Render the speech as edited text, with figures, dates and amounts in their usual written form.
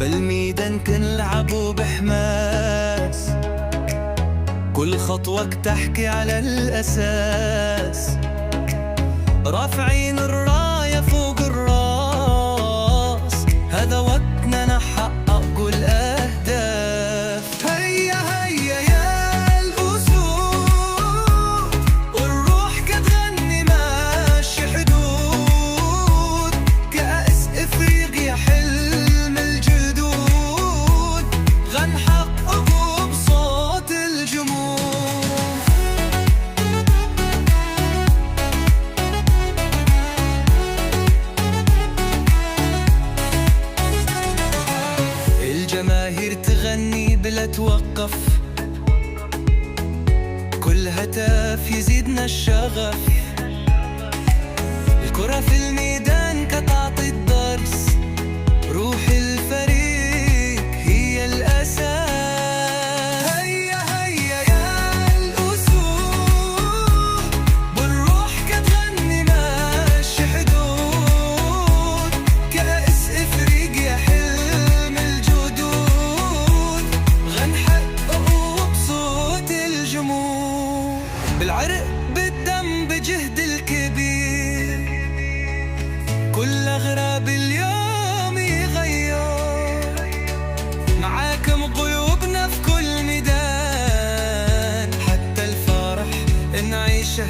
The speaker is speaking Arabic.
فالميدان كنلعبو بحماس، كل خطوة تحكي على الأساس، رافعين الراية فوق الراس، هذا وقتنا نحقق كل أهداف. هيا هيا يا الأسود، والروح كتغني ماشي حدود، كأس إفريقيا حلم الجدود، غنحققه بصوت الجمهور. الجماهير تغني بلا توقف، كل هتاف يزيدنا الشغف، الكرة في الميدان كتعطي الدرس، روح الفريق هي الأساس. هيا هيا يا الأسود، بالروح كتغني ماشي حدود، كأس إفريقيا حلم الجدود، غنحققه بصوت الجمهور، بالعرق بالدم بجهد الكبير، كل غراب اليوم يغير، معاكم قلوبنا في كل ميدان، حتى الفرح نعيشه